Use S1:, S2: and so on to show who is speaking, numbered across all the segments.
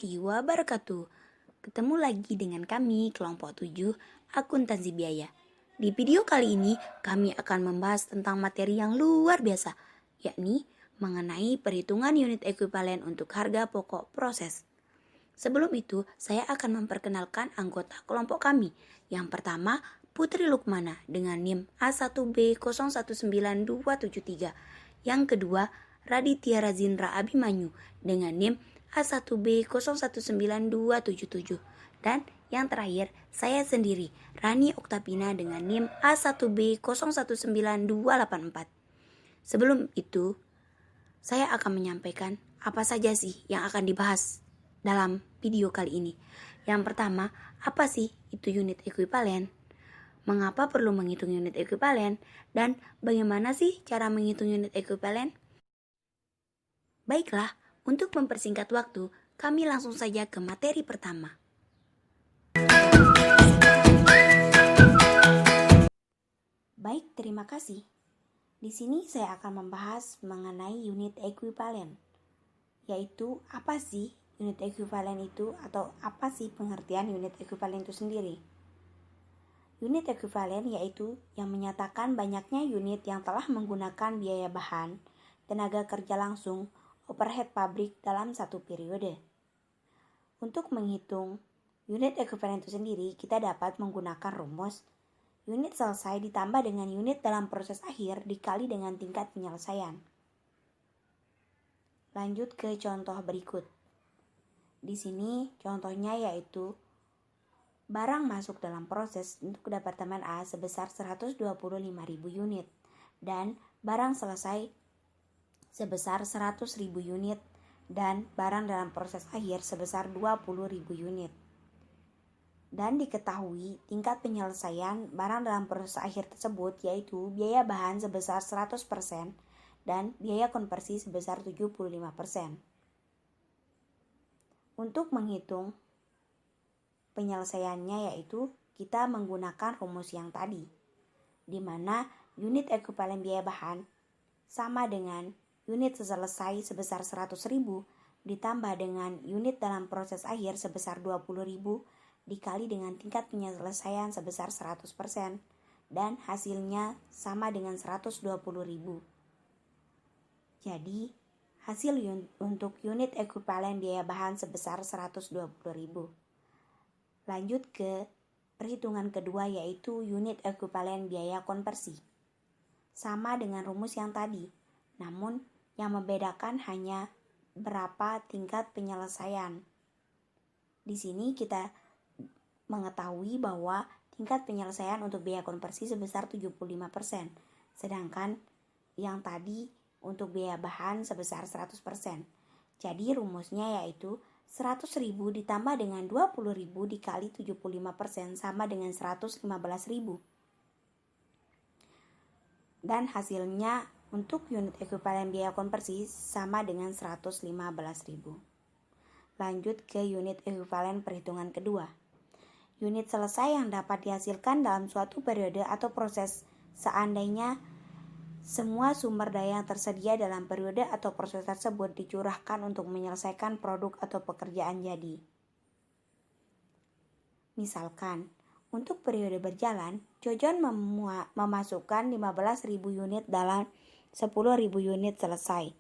S1: warahmatullahi wabarakatuh. Ketemu lagi dengan kami, kelompok 7, akuntansi biaya. Di video kali ini, kami akan membahas tentang materi yang luar biasa, yakni mengenai perhitungan unit ekuivalen untuk harga pokok proses. Sebelum itu, saya akan memperkenalkan anggota kelompok kami. Yang pertama, Putri Lukmana dengan NIM A1B019273. Yang kedua, Raditya Razindra Abimanyu dengan NIM A1B019277. Dan yang terakhir, saya sendiri, Rani Oktapina dengan NIM A1B019284. Sebelum itu, saya akan menyampaikan apa saja sih yang akan dibahas dalam video kali ini. Yang pertama, apa sih itu unit ekuivalen? Mengapa perlu menghitung unit ekuivalen? Dan bagaimana sih cara menghitung unit ekuivalen? Baiklah, untuk mempersingkat waktu, kami langsung saja ke materi pertama. Baik, terima kasih. Di sini saya akan membahas mengenai unit ekuivalen, yaitu apa sih unit ekuivalen itu atau apa sih pengertian unit ekuivalen itu sendiri. Unit ekuivalen yaitu yang menyatakan banyaknya unit yang telah menggunakan biaya bahan, tenaga kerja langsung, overhead pabrik dalam satu periode. Untuk menghitung unit ekuivalen itu sendiri, kita dapat menggunakan rumus unit selesai ditambah dengan unit dalam proses akhir dikali dengan tingkat penyelesaian. Lanjut ke contoh berikut. Di sini contohnya yaitu barang masuk dalam proses untuk departemen A sebesar 125.000 unit dan barang selesai sebesar 100.000 unit dan barang dalam proses akhir sebesar 20.000 unit. Dan diketahui tingkat penyelesaian barang dalam proses akhir tersebut yaitu biaya bahan sebesar 100% dan biaya konversi sebesar 75%. Untuk menghitung penyelesaiannya yaitu kita menggunakan rumus yang tadi, di mana unit ekuivalen biaya bahan sama dengan unit selesai sebesar 100.000 ditambah dengan unit dalam proses akhir sebesar 20.000 dikali dengan tingkat penyelesaian sebesar 100% dan hasilnya sama dengan 120.000. Jadi, hasil untuk unit ekuivalen biaya bahan sebesar 120.000. Lanjut ke perhitungan kedua yaitu unit ekuivalen biaya konversi. Sama dengan rumus yang tadi, namun yang membedakan hanya berapa tingkat penyelesaian. Di sini kita mengetahui bahwa tingkat penyelesaian untuk biaya konversi sebesar 75%, sedangkan yang tadi untuk biaya bahan sebesar 100%. Jadi rumusnya yaitu 100.000 ditambah dengan 20.000 dikali 75% sama dengan 115.000. Dan hasilnya untuk unit ekuivalen biaya konversi sama dengan 115.000. Lanjut ke unit ekuivalen perhitungan kedua. Unit selesai yang dapat dihasilkan dalam suatu periode atau proses seandainya semua sumber daya yang tersedia dalam periode atau proses tersebut dicurahkan untuk menyelesaikan produk atau pekerjaan jadi. Misalkan, untuk periode berjalan, Jojon memasukkan 15.000 unit dalam 10.000 unit selesai,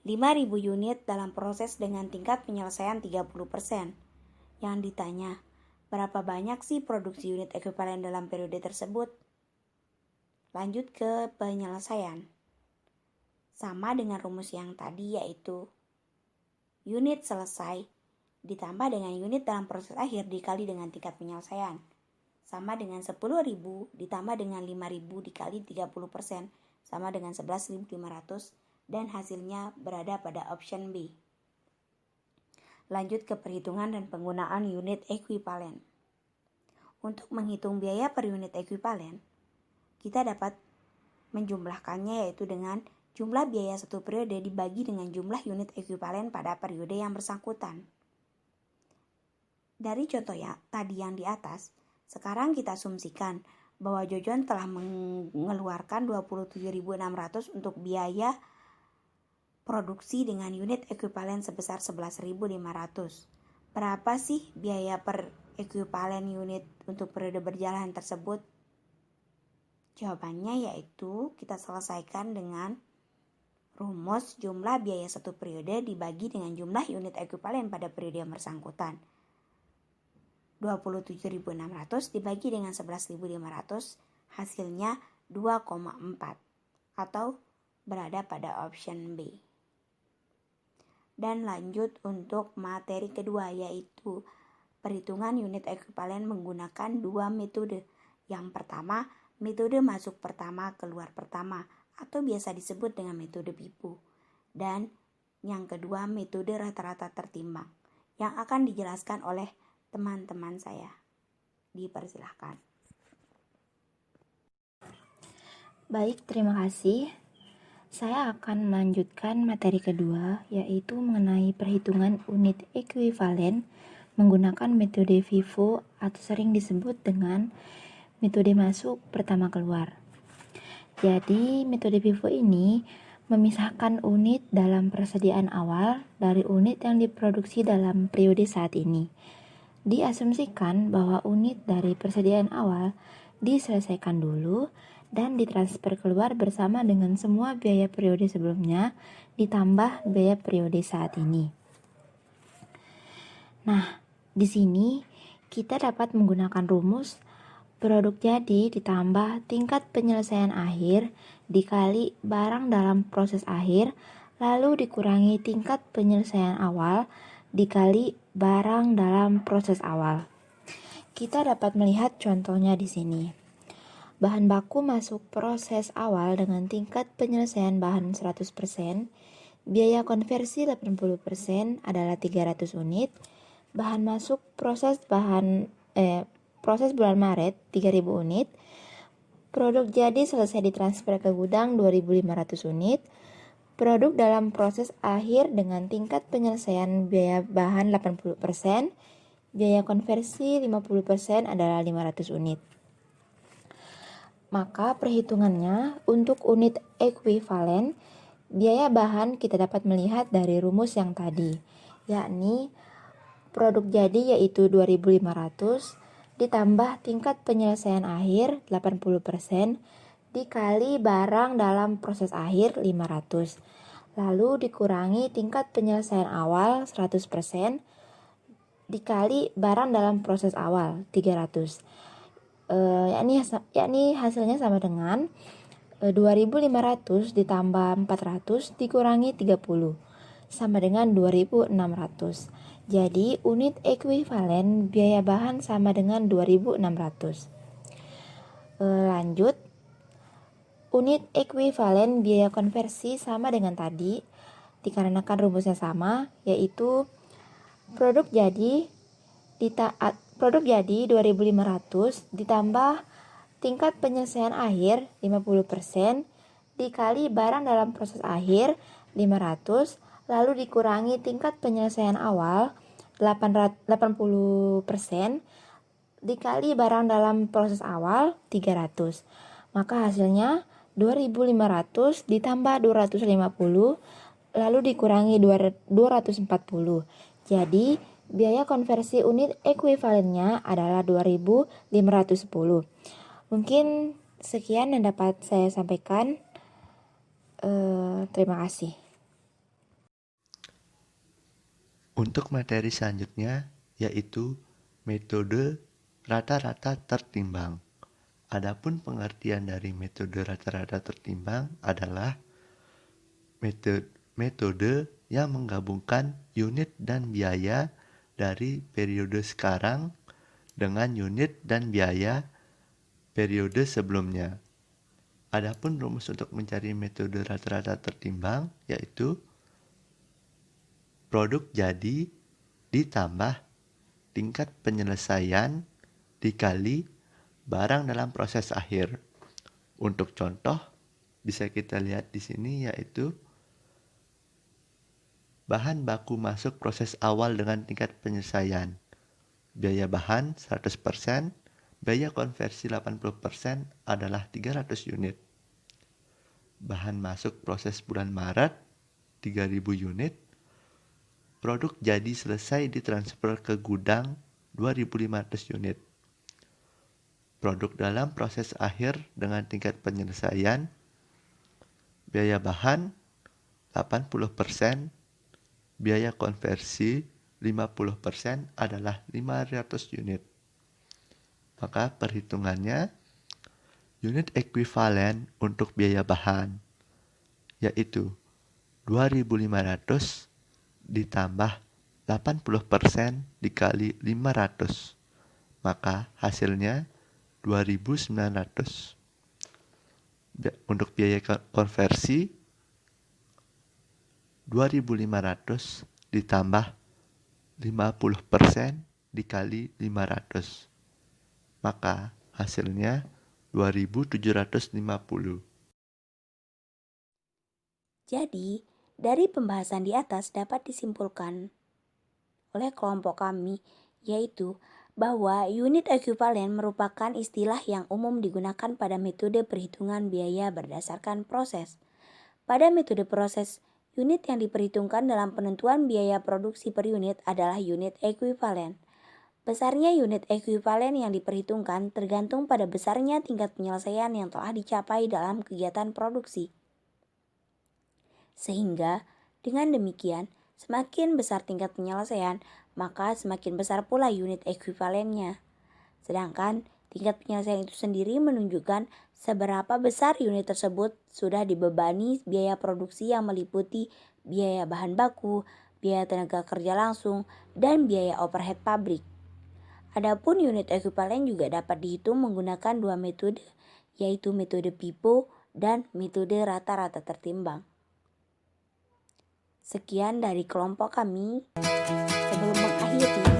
S1: 5.000 unit dalam proses dengan tingkat penyelesaian 30%. Yang ditanya, berapa banyak sih produksi unit ekuivalen dalam periode tersebut? Lanjut ke penyelesaian. Sama dengan rumus yang tadi yaitu unit selesai ditambah dengan unit dalam proses akhir dikali dengan tingkat penyelesaian. Sama dengan 10.000 ditambah dengan 5.000 dikali 30% sama dengan 11.500 dan hasilnya berada pada option B. Lanjut ke perhitungan dan penggunaan unit ekuivalen. Untuk menghitung biaya per unit ekuivalen, kita dapat menjumlahkannya yaitu dengan jumlah biaya satu periode dibagi dengan jumlah unit ekuivalen pada periode yang bersangkutan. Dari contoh tadi yang di atas, sekarang kita asumsikan bahwa Jojon telah mengeluarkan 27.600 untuk biaya produksi dengan unit ekuivalen sebesar 11.500. Berapa sih biaya per ekuivalen unit untuk periode berjalan tersebut? Jawabannya yaitu kita selesaikan dengan rumus jumlah biaya satu periode dibagi dengan jumlah unit ekuivalen pada periode yang bersangkutan. 27.600 dibagi dengan 11.500 hasilnya 2,4 atau berada pada option B. Dan lanjut untuk materi kedua, yaitu perhitungan unit ekuivalen menggunakan dua metode. Yang pertama, metode masuk pertama keluar pertama atau biasa disebut dengan metode pipu. Dan yang kedua, metode rata-rata tertimbang yang akan dijelaskan oleh teman-teman saya. Dipersilahkan.
S2: Baik, terima kasih. Saya akan melanjutkan materi kedua, yaitu mengenai perhitungan unit ekuivalen menggunakan metode FIFO atau sering disebut dengan metode masuk pertama keluar. Jadi, metode FIFO ini memisahkan unit dalam persediaan awal dari unit yang diproduksi dalam periode saat ini. Diasumsikan bahwa unit dari persediaan awal diselesaikan dulu dan ditransfer keluar bersama dengan semua biaya periode sebelumnya ditambah biaya periode saat ini. Nah, di sini kita dapat menggunakan rumus produk jadi ditambah tingkat penyelesaian akhir dikali barang dalam proses akhir lalu dikurangi tingkat penyelesaian awal dikali barang dalam proses awal. Kita dapat melihat contohnya di sini. Bahan baku masuk proses awal dengan tingkat penyelesaian bahan 100%, biaya konversi 80% adalah 300 unit, bahan masuk proses bulan Maret 3000 unit, produk jadi selesai ditransfer ke gudang 2500 unit, produk dalam proses akhir dengan tingkat penyelesaian biaya bahan 80%, biaya konversi 50% adalah 500 unit. Maka perhitungannya untuk unit ekuivalen, biaya bahan kita dapat melihat dari rumus yang tadi, yakni produk jadi yaitu 2500 ditambah tingkat penyelesaian akhir 80% dikali barang dalam proses akhir 500. Lalu dikurangi tingkat penyelesaian awal 100% dikali barang dalam proses awal 300. Yakni hasilnya sama dengan 2500 ditambah 400 dikurangi 30 sama dengan 2600. Jadi unit ekuivalen biaya bahan sama dengan 2600. Lanjut, unit ekuivalen biaya konversi sama dengan tadi dikarenakan rumusnya sama, yaitu produk jadi 2500 ditambah tingkat penyelesaian akhir 50% dikali barang dalam proses akhir 500 lalu dikurangi tingkat penyelesaian awal 80% dikali barang dalam proses awal 300. Maka hasilnya 2500 ditambah 250 lalu dikurangi 240. Jadi biaya konversi unit ekuivalennya adalah 2510. Mungkin sekian yang dapat saya sampaikan. Terima kasih.
S3: Untuk materi selanjutnya yaitu metode rata-rata tertimbang. Adapun pengertian dari metode rata-rata tertimbang adalah metode yang menggabungkan unit dan biaya dari periode sekarang dengan unit dan biaya periode sebelumnya. Adapun rumus untuk mencari metode rata-rata tertimbang yaitu produk jadi ditambah tingkat penyelesaian dikali barang dalam proses akhir. Untuk contoh bisa kita lihat di sini yaitu bahan baku masuk proses awal dengan tingkat penyelesaian. Biaya bahan 100%, biaya konversi 80% adalah 300 unit. Bahan masuk proses bulan Maret 3000 unit. produk jadi selesai ditransfer ke gudang 2.500 unit. Produk dalam proses akhir dengan tingkat penyelesaian biaya bahan 80%, biaya konversi 50% adalah 500 unit. Maka perhitungannya unit ekuivalen untuk biaya bahan yaitu 2.500 ditambah 80% dikali 500, maka hasilnya 2.900. Untuk biaya konversi 2.500 ditambah 50% dikali 500, maka hasilnya 2.750.
S1: Jadi, dari pembahasan di atas dapat disimpulkan oleh kelompok kami, yaitu bahwa unit ekuivalen merupakan istilah yang umum digunakan pada metode perhitungan biaya berdasarkan proses. Pada metode proses, unit yang diperhitungkan dalam penentuan biaya produksi per unit adalah unit ekuivalen. Besarnya unit ekuivalen yang diperhitungkan tergantung pada besarnya tingkat penyelesaian yang telah dicapai dalam kegiatan produksi. Sehingga, dengan demikian, semakin besar tingkat penyelesaian, maka semakin besar pula unit ekuivalennya. Sedangkan, tingkat penyelesaian itu sendiri menunjukkan seberapa besar unit tersebut sudah dibebani biaya produksi yang meliputi biaya bahan baku, biaya tenaga kerja langsung, dan biaya overhead pabrik. Adapun unit ekuivalen juga dapat dihitung menggunakan dua metode, yaitu metode FIFO dan metode rata-rata tertimbang. Sekian dari kelompok kami. Sebelum mengakhiri,